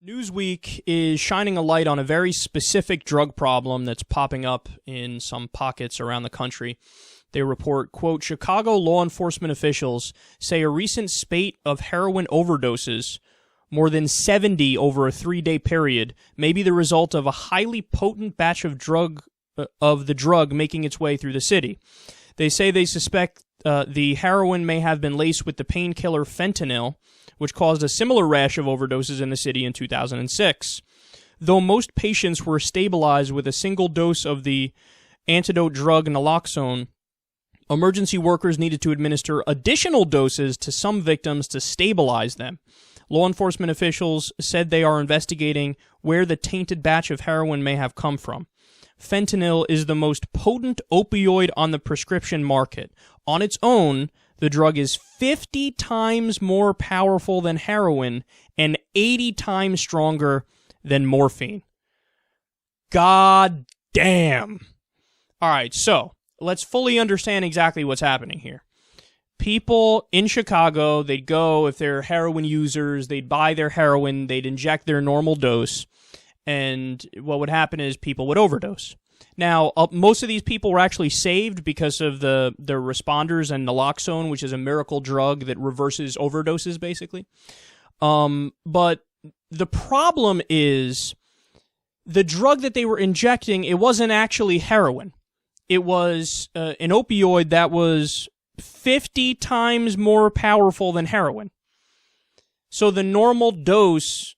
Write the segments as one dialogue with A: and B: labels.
A: Newsweek is shining a light on a very specific drug problem that's popping up in some pockets around the country. They report, quote, Chicago law enforcement officials say a recent spate of heroin overdoses, more than 70 over a 3-day period, may be the result of a highly potent batch of the drug making its way through the city. They say they suspect the heroin may have been laced with the painkiller fentanyl, which caused a similar rash of overdoses in the city in 2006. Though most patients were stabilized with a single dose of the antidote drug naloxone, emergency workers needed to administer additional doses to some victims to stabilize them. Law enforcement officials said they are investigating where the tainted batch of heroin may have come from. Fentanyl is the most potent opioid on the prescription market. On its own, the drug is 50 times more powerful than heroin and 80 times stronger than morphine. God damn. All right, so let's fully understand exactly what's happening here. People in Chicago, they'd go, if they're heroin users, they'd buy their heroin, they'd inject their normal dose, and what would happen is people would overdose. Now, most of these people were actually saved because of the responders and naloxone, which is a miracle drug that reverses overdoses, basically. But the problem is the drug that they were injecting, it wasn't actually heroin. It was an opioid that was 50 times more powerful than heroin. So the normal dose,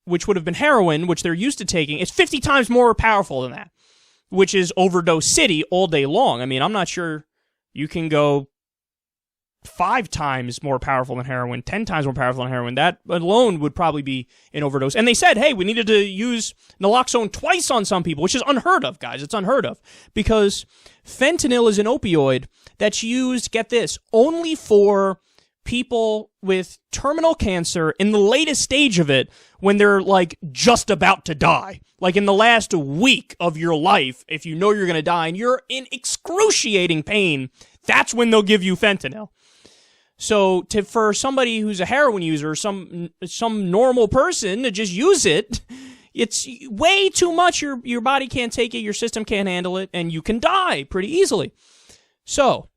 A: which would have been heroin, which they're used to taking, is 50 times more powerful than that, which is overdose city all day long. I mean, I'm not sure you can go 5 times more powerful than heroin, 10 times more powerful than heroin. That alone would probably be an overdose. And they said, hey, we needed to use naloxone twice on some people, which is unheard of, guys. It's unheard of. Because fentanyl is an opioid that's used, get this, only for people with terminal cancer in the latest stage of it when they're, like, just about to die. Like, in the last week of your life, if you know you're going to die and you're in excruciating pain, that's when they'll give you fentanyl. So for somebody who's a heroin user, some normal person to just use it, it's way too much. Your body can't take it, your system can't handle it, and you can die pretty easily. So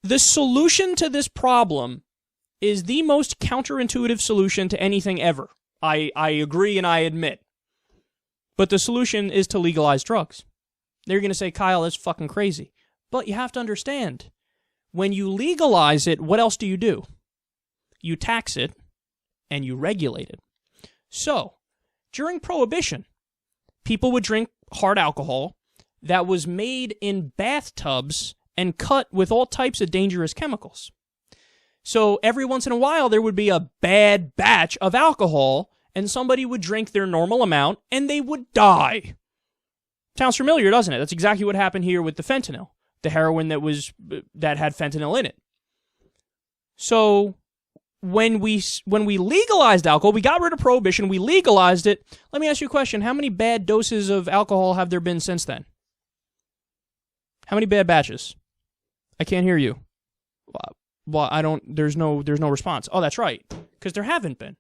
A: the solution to this problem is the most counterintuitive solution to anything ever. I agree and I admit. But the solution is to legalize drugs. They're going to say, Kyle, that's fucking crazy. But you have to understand, when you legalize it, what else do? You tax it and you regulate it. So, during Prohibition, people would drink hard alcohol that was made in bathtubs and cut with all types of dangerous chemicals. So every once in a while, there would be a bad batch of alcohol, and somebody would drink their normal amount, and they would die. Sounds familiar, doesn't it? That's exactly what happened here with the fentanyl, the heroin that had fentanyl in it. So when we legalized alcohol, we got rid of Prohibition, we legalized it. Let me ask you a question. How many bad doses of alcohol have there been since then? How many bad batches? I can't hear you. Well, there's no response. Oh, that's right. Because there haven't been.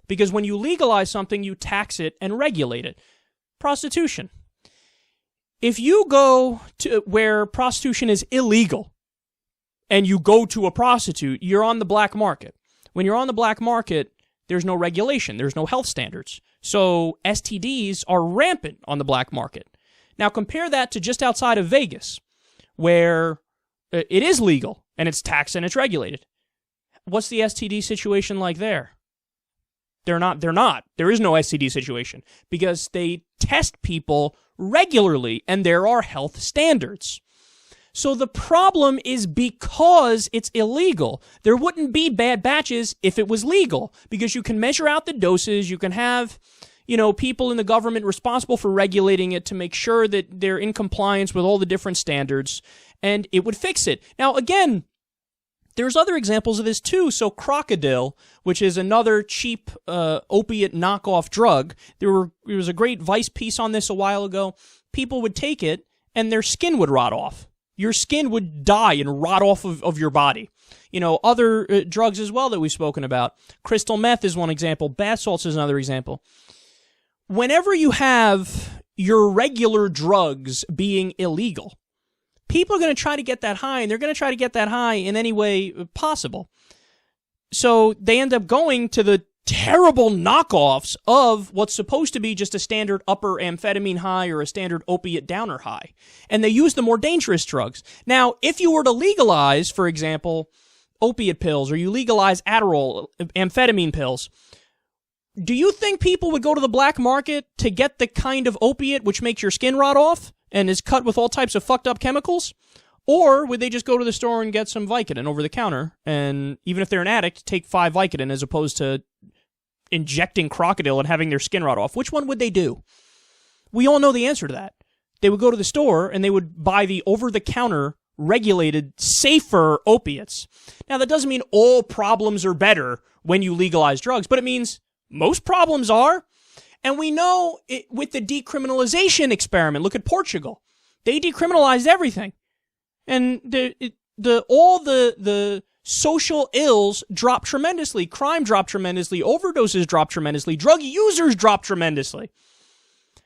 A: Because when you legalize something, you tax it and regulate it. Prostitution. If you go to where prostitution is illegal and you go to a prostitute, you're on the black market. When you're on the black market, there's no regulation. There's no health standards. So STDs are rampant on the black market. Now compare that to just outside of Vegas, where it is legal and it's taxed and it's regulated. What's the STD situation like there? They're not. There is no STD situation because they test people regularly and there are health standards. So the problem is because it's illegal. There wouldn't be bad batches if it was legal because you can measure out the doses, you can have, people in the government responsible for regulating it to make sure that they're in compliance with all the different standards, and it would fix it. Now, again, there's other examples of this too. So Crocodile, which is another cheap opiate knockoff drug, there was a great Vice piece on this a while ago. People would take it and their skin would rot off. Your skin would die and rot off of your body. Other drugs as well that we've spoken about. Crystal meth is one example. Bath salts is another example. Whenever you have your regular drugs being illegal, people are going to try to get that high, and they're going to try to get that high in any way possible. So they end up going to the terrible knockoffs of what's supposed to be just a standard upper amphetamine high or a standard opiate downer high. And they use the more dangerous drugs. Now, if you were to legalize, for example, opiate pills, or you legalize Adderall, amphetamine pills, do you think people would go to the black market to get the kind of opiate which makes your skin rot off and is cut with all types of fucked up chemicals? Or would they just go to the store and get some Vicodin over the counter, and even if they're an addict, take 5 Vicodin as opposed to injecting crocodile and having their skin rot off? Which one would they do? We all know the answer to that. They would go to the store and they would buy the over-the-counter regulated, safer opiates. Now, that doesn't mean all problems are better when you legalize drugs, but it means most problems are. And we know it, with the decriminalization experiment. Look at Portugal. They decriminalized everything. And all the social ills dropped tremendously. Crime dropped tremendously. Overdoses dropped tremendously. Drug users dropped tremendously.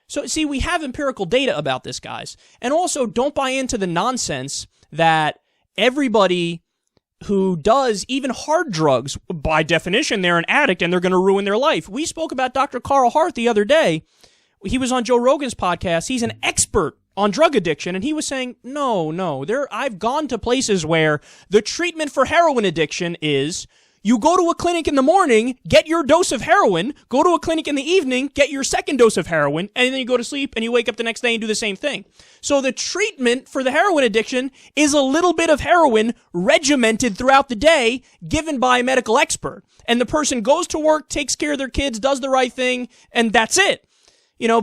A: So, see, we have empirical data about this, guys. And also, don't buy into the nonsense that everybody who does even hard drugs, by definition, they're an addict and they're going to ruin their life. We spoke about Dr. Carl Hart the other day. He was on Joe Rogan's podcast. He's an expert on drug addiction, and he was saying, no, I've gone to places where the treatment for heroin addiction is you go to a clinic in the morning, get your dose of heroin, go to a clinic in the evening, get your second dose of heroin, and then you go to sleep and you wake up the next day and do the same thing. So the treatment for the heroin addiction is a little bit of heroin regimented throughout the day given by a medical expert. And the person goes to work, takes care of their kids, does the right thing, and that's it.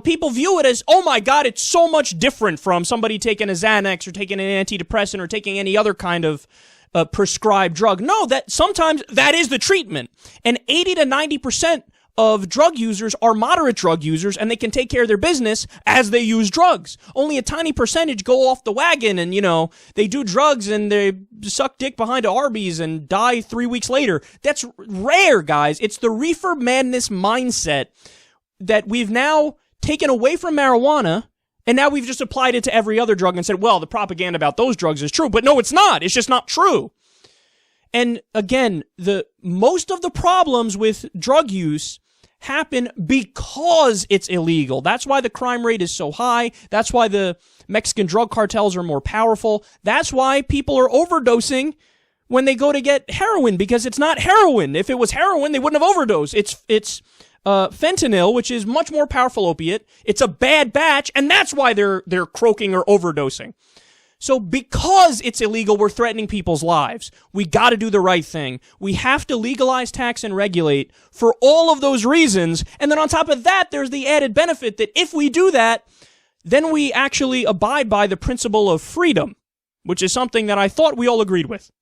A: People view it as, oh my God, it's so much different from somebody taking a Xanax or taking an antidepressant or taking any other kind of prescribed drug. No, that sometimes that is the treatment. And 80 to 90% of drug users are moderate drug users, and they can take care of their business as they use drugs. Only a tiny percentage go off the wagon and, they do drugs and they suck dick behind Arby's and die 3 weeks later. That's rare, guys. It's the reefer madness mindset that we've now taken away from marijuana, and now we've just applied it to every other drug and said, well, the propaganda about those drugs is true. But no, it's not. It's just not true. And again, most of the problems with drug use happen because it's illegal. That's why the crime rate is so high. That's why the Mexican drug cartels are more powerful. That's why people are overdosing when they go to get heroin, because it's not heroin. If it was heroin, they wouldn't have overdosed. It's fentanyl, which is much more powerful opiate. It's a bad batch, and that's why they're croaking or overdosing. So because it's illegal, we're threatening people's lives. We got to do the right thing. We have to legalize, tax, and regulate for all of those reasons. And then on top of that, there's the added benefit that if we do that, then we actually abide by the principle of freedom, which is something that I thought we all agreed with.